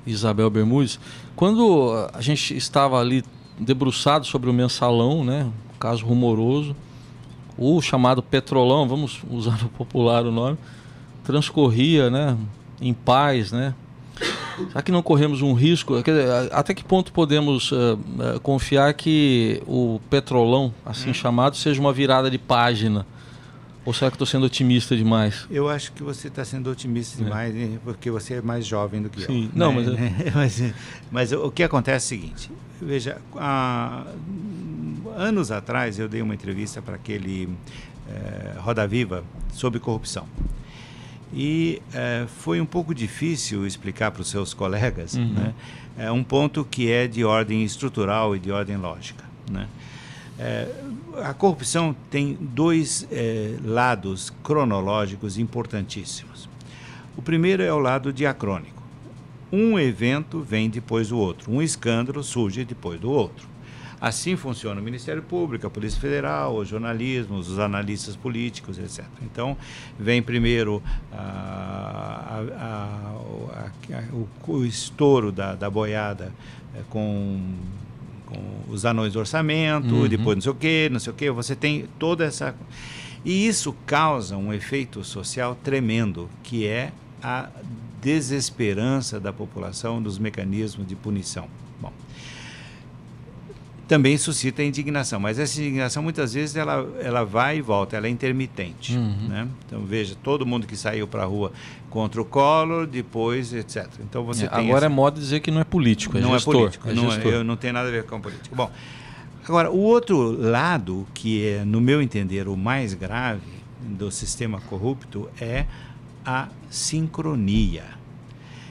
A: Isabel Bermudes. Quando a gente estava ali debruçado sobre o mensalão, né, um caso rumoroso, o chamado Petrolão, vamos usar no popular o nome, transcorria, né, em paz, né? Será que não corremos um risco? Até que ponto podemos confiar que o Petrolão, assim chamado, seja uma virada de página? Ou será que estou sendo otimista demais?
B: Eu acho que você está sendo otimista demais, porque você é mais jovem do que
A: Sim.
B: eu.
A: Não,
B: mas o que acontece é o seguinte, veja, anos atrás eu dei uma entrevista para aquele Roda Viva sobre corrupção. E foi um pouco difícil explicar para os seus colegas, né, um ponto que é de ordem estrutural e de ordem lógica, né? A corrupção tem dois lados cronológicos importantíssimos. O primeiro é o lado diacrônico. Um evento vem depois do outro, um escândalo surge depois do outro. Assim funciona o Ministério Público, a Polícia Federal, o jornalismo, os analistas políticos, etc. Então, vem primeiro o estouro da boiada com os anões do orçamento, depois não sei o quê, você tem toda essa... E isso causa um efeito social tremendo, que é a desesperança da população dos mecanismos de punição. Bom, também suscita indignação, mas essa indignação muitas vezes ela vai e volta, ela é intermitente, né? Então veja, todo mundo que saiu para a rua contra o Collor, depois, etc. Então você tem
A: agora é moda dizer que não é político, é
B: não
A: gestor.
B: É político, não tem nada a ver com político. Bom, agora o outro lado, que é, no meu entender, o mais grave do sistema corrupto, é a sincronia.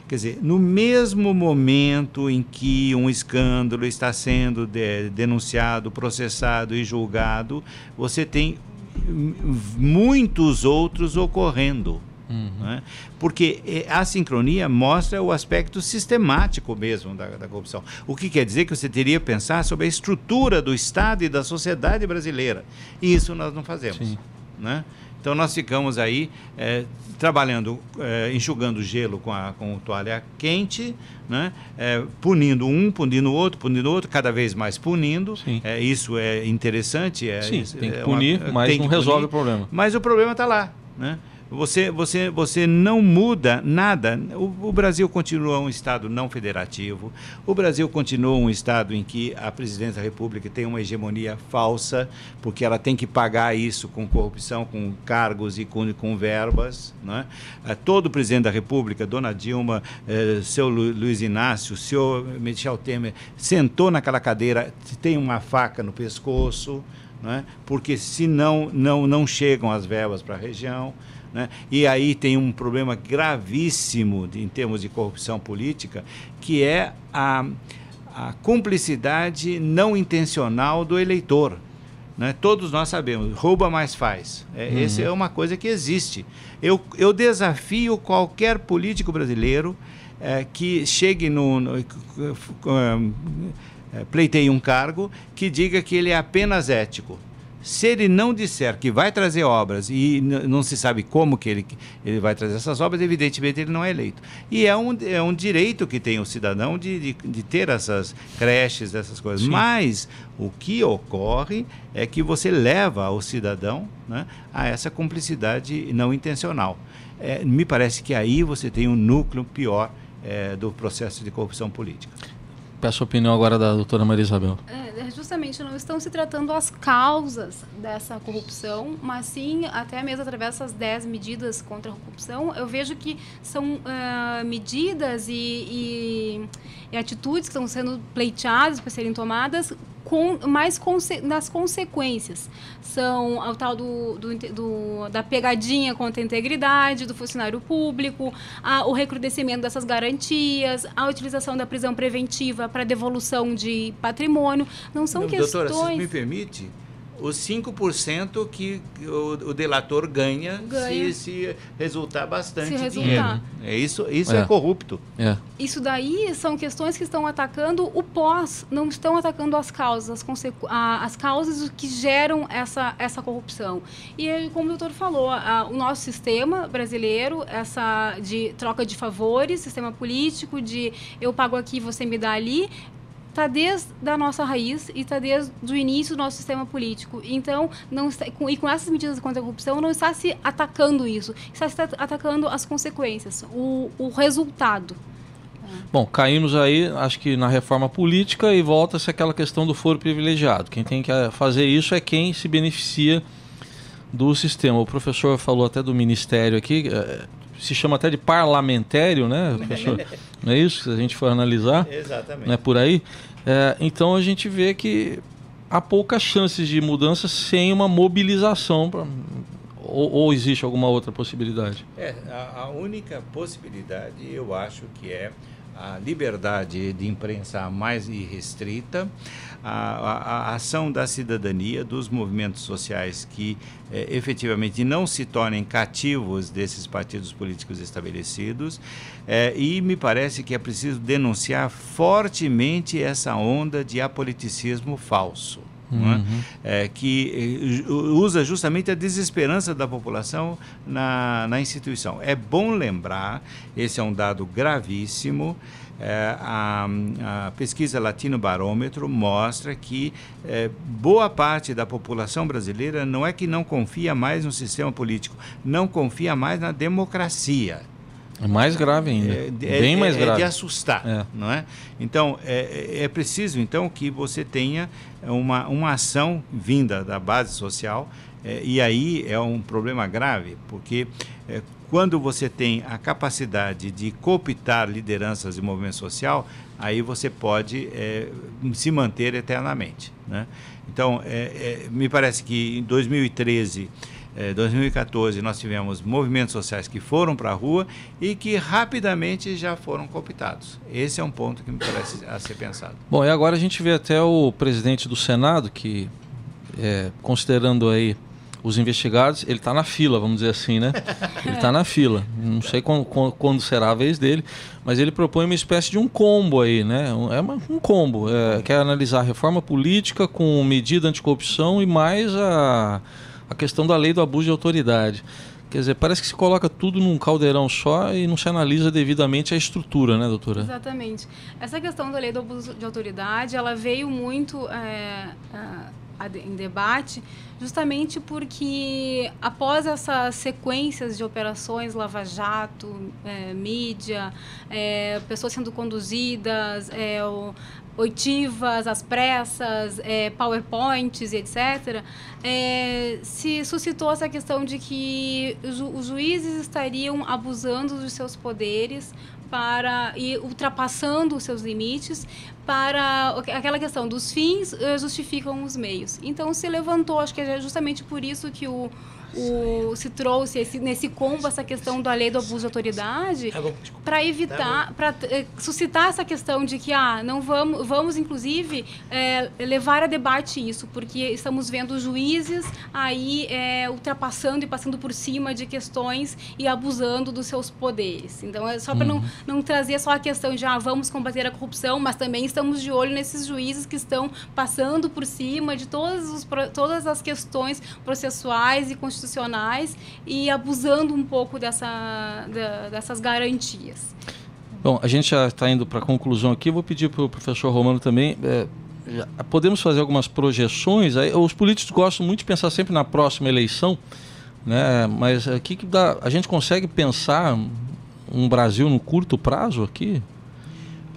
B: Quer dizer, no mesmo momento em que um escândalo está sendo denunciado, processado e julgado, você tem muitos outros ocorrendo. Né? Porque a sincronia mostra o aspecto sistemático mesmo da corrupção. O que quer dizer que você teria que pensar sobre a estrutura do Estado e da sociedade brasileira. E isso nós não fazemos. Né? Então nós ficamos aí trabalhando, enxugando gelo com toalha quente, né? Punindo um, punindo outro, cada vez mais punindo. Isso é interessante.
A: Sim, tem que punir, mas não resolve o problema.
B: Mas o problema está lá, né? Você não muda nada. O Brasil continua um Estado não federativo. O Brasil continua um Estado em que a presidência da República tem uma hegemonia falsa, porque ela tem que pagar isso com corrupção, com cargos e com verbas. Né? Todo presidente da República, Dona Dilma, seu Luiz Inácio, senhor Michel Temer, sentou naquela cadeira, tem uma faca no pescoço, né? Porque senão não chegam as verbas para a região. Né? E aí tem um problema gravíssimo em termos de corrupção política, que é a cumplicidade não intencional do eleitor. Né? Todos nós sabemos, rouba mais faz. Essa é uma coisa que existe. Eu desafio qualquer político brasileiro que chegue pleiteie um cargo, que diga que ele é apenas ético. Se ele não disser que vai trazer obras e não se sabe como que ele vai trazer essas obras, evidentemente ele não é eleito. E é um direito que tem o cidadão de ter essas creches, essas coisas. Sim. Mas o que ocorre é que você leva o cidadão, né, a essa cumplicidade não intencional. Me parece que aí você tem um núcleo pior do processo de corrupção política.
A: Peço a opinião agora da doutora Maria Isabel.
C: justamente não estão se tratando as causas dessa corrupção, mas sim, até mesmo através dessas 10 medidas contra a corrupção, eu vejo que são medidas e atitudes que estão sendo pleiteadas para serem tomadas nas consequências. São o tal da pegadinha contra a integridade do funcionário público, o recrudescimento dessas garantias, a utilização da prisão preventiva para devolução de patrimônio. Não são questões...
B: Doutora, se me permite, os 5% que o delator ganha. Se resultar bastante dinheiro. Isso é corrupto.
C: Isso daí são questões que estão atacando o pós, não estão atacando as causas, as causas que geram essa corrupção. E como o doutor falou, o nosso sistema brasileiro, essa de troca de favores, sistema político de eu pago aqui, você me dá ali, está desde a nossa raiz e está desde o início do nosso sistema político. Então, com essas medidas contra a corrupção, não está se atacando isso, está se atacando as consequências, o resultado.
A: Bom, caímos aí, acho que na reforma política e volta-se aquela questão do foro privilegiado. Quem tem que fazer isso é quem se beneficia do sistema. O professor falou até do ministério aqui, se chama até de parlamentário, né, professor? Não é isso, se a gente for analisar?
B: Exatamente.
A: Não é por aí? Então a gente vê que há poucas chances de mudança sem uma mobilização, ou existe alguma outra possibilidade?
B: A única possibilidade, eu acho que é a liberdade de imprensa mais irrestrita, a ação da cidadania, dos movimentos sociais que efetivamente não se tornem cativos desses partidos políticos estabelecidos, e me parece que é preciso denunciar fortemente essa onda de apoliticismo falso. Que usa justamente a desesperança da população na instituição. É bom lembrar, esse é um dado gravíssimo, a pesquisa Latino Barômetro mostra que boa parte da população brasileira não é que não confia mais no sistema político, não confia mais na democracia.
A: É mais grave ainda, bem mais grave.
B: É de assustar, não é? Então, é preciso, então, que você tenha uma ação vinda da base social, e aí é um problema grave, porque quando você tem a capacidade de cooptar lideranças de movimento social, aí você pode se manter eternamente, né? Então, me parece que em 2013... 2014 nós tivemos movimentos sociais que foram para a rua e que rapidamente já foram cooptados. Esse é um ponto que me parece a ser pensado.
A: Bom, e agora a gente vê até o presidente do Senado que, considerando aí os investigados, ele está na fila, vamos dizer assim, né? Ele está na fila. Não sei quando será a vez dele, mas ele propõe uma espécie de um combo aí, né? Um combo. Quer analisar a reforma política com medida anticorrupção e mais a questão da lei do abuso de autoridade. Quer dizer, parece que se coloca tudo num caldeirão só e não se analisa devidamente a estrutura, né, doutora?
C: Exatamente. Essa questão da lei do abuso de autoridade, ela veio muito em debate justamente porque após essas sequências de operações Lava Jato, mídia, pessoas sendo conduzidas, oitivas, às pressas, PowerPoints, etc., se suscitou essa questão de que os juízes estariam abusando dos seus poderes e ultrapassando os seus limites para aquela questão dos fins justificam os meios. Então se levantou, acho que é justamente por isso que se trouxe nesse combo essa questão da lei do abuso de autoridade para evitar, para suscitar essa questão de que não vamos inclusive levar a debate isso, porque estamos vendo juízes aí ultrapassando e passando por cima de questões e abusando dos seus poderes. Então é só para não trazer só a questão de vamos combater a corrupção, mas também estamos de olho nesses juízes que estão passando por cima de todas as questões processuais e constitucionais e abusando um pouco dessas garantias.
A: Bom, a gente já está indo para a conclusão aqui. Vou pedir para o professor Romano também. Podemos fazer algumas projeções? Os políticos gostam muito de pensar sempre na próxima eleição, né? Mas aqui a gente consegue pensar um Brasil no curto prazo aqui?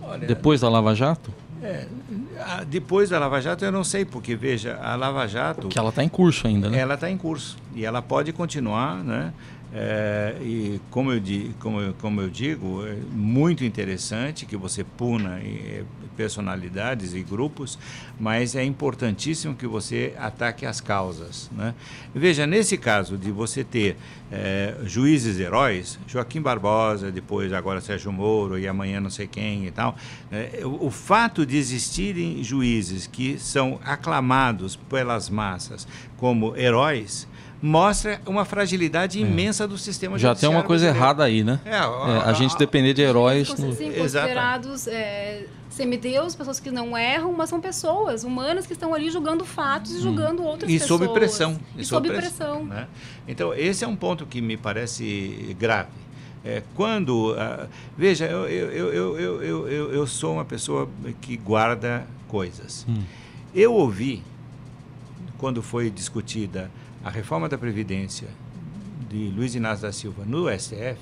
A: Olha, depois da Lava Jato?
B: Depois da Lava Jato eu não sei, porque veja, a Lava Jato...
A: Que ela está em curso ainda, né?
B: Ela está em curso e ela pode continuar, né? E como eu digo, é muito interessante que você puna personalidades e grupos, mas é importantíssimo que você ataque as causas, né? Veja, nesse caso de você ter juízes heróis, Joaquim Barbosa, depois agora Sérgio Moro e amanhã não sei quem e tal, o fato de existirem juízes que são aclamados pelas massas como heróis mostra uma fragilidade imensa do sistema judiciário.
A: Já tem uma coisa errada aí, né? A gente depender de heróis...
C: Sim, considerados semideus, pessoas que não erram, mas são pessoas humanas que estão ali julgando fatos e julgando outras pessoas.
B: Sob pressão.
C: E sob pressão.
B: Né? Então, esse é um ponto que me parece grave. Veja, eu sou uma pessoa que guarda coisas. Eu ouvi, quando foi discutida a reforma da Previdência de Luiz Inácio da Silva no STF,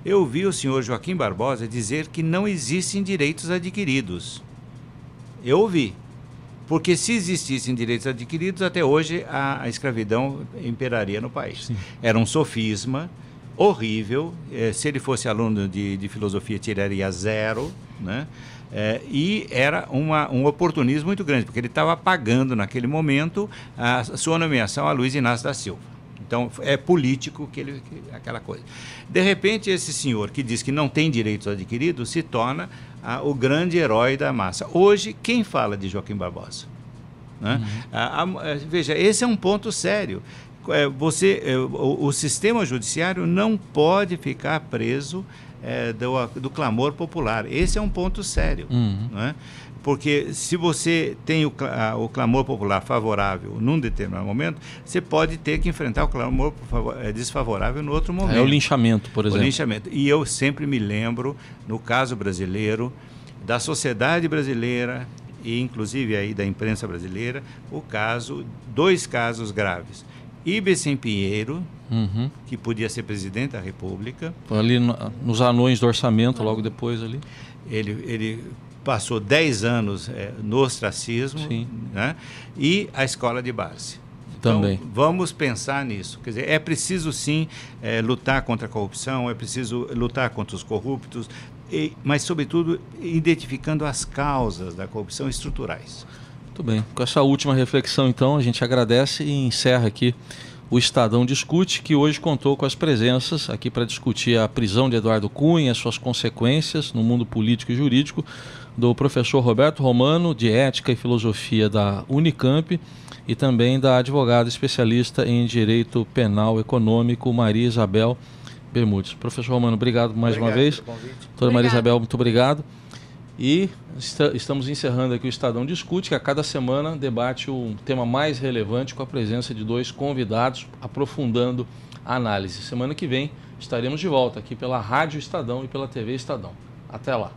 B: eu ouvi o senhor Joaquim Barbosa dizer que não existem direitos adquiridos. Eu ouvi. Porque se existissem direitos adquiridos, até hoje a escravidão imperaria no país. Sim. Era um sofisma horrível. Se ele fosse aluno de filosofia, tiraria 0, né? E era um oportunismo muito grande, porque ele estava pagando naquele momento a sua nomeação a Luiz Inácio da Silva. Então, é político aquela coisa. De repente, esse senhor que diz que não tem direitos adquiridos se torna o grande herói da massa. Hoje, quem fala de Joaquim Barbosa? Né? Veja, esse é um ponto sério. O sistema judiciário não pode ficar preso do clamor popular. Esse é um ponto sério. Né? Porque se você tem o clamor popular favorável num determinado momento, você pode ter que enfrentar o clamor desfavorável no outro momento.
A: É o linchamento, por exemplo.
B: O linchamento. E eu sempre me lembro, no caso brasileiro, da sociedade brasileira e inclusive aí da imprensa brasileira, dois casos graves. Ibsen Pinheiro, que podia ser presidente da República.
A: Ali nos anões do orçamento, logo depois ali.
B: Ele passou 10 anos no ostracismo, né? E a escola de base.
A: Também.
B: Então, vamos pensar nisso. Quer dizer, é preciso sim lutar contra a corrupção, é preciso lutar contra os corruptos, mas, sobretudo, identificando as causas da corrupção estruturais.
A: Muito bem. Com essa última reflexão, então, a gente agradece e encerra aqui o Estadão Discute, que hoje contou com as presenças aqui para discutir a prisão de Eduardo Cunha, as suas consequências no mundo político e jurídico, do professor Roberto Romano, de Ética e Filosofia da Unicamp, e também da advogada especialista em Direito Penal Econômico, Maria Isabel Bermudes. Professor Romano, obrigado mais uma vez. Doutora Maria Isabel, muito obrigado. E estamos encerrando aqui o Estadão Discute, que a cada semana debate um tema mais relevante com a presença de 2 convidados, aprofundando a análise. Semana que vem estaremos de volta aqui pela Rádio Estadão e pela TV Estadão. Até lá.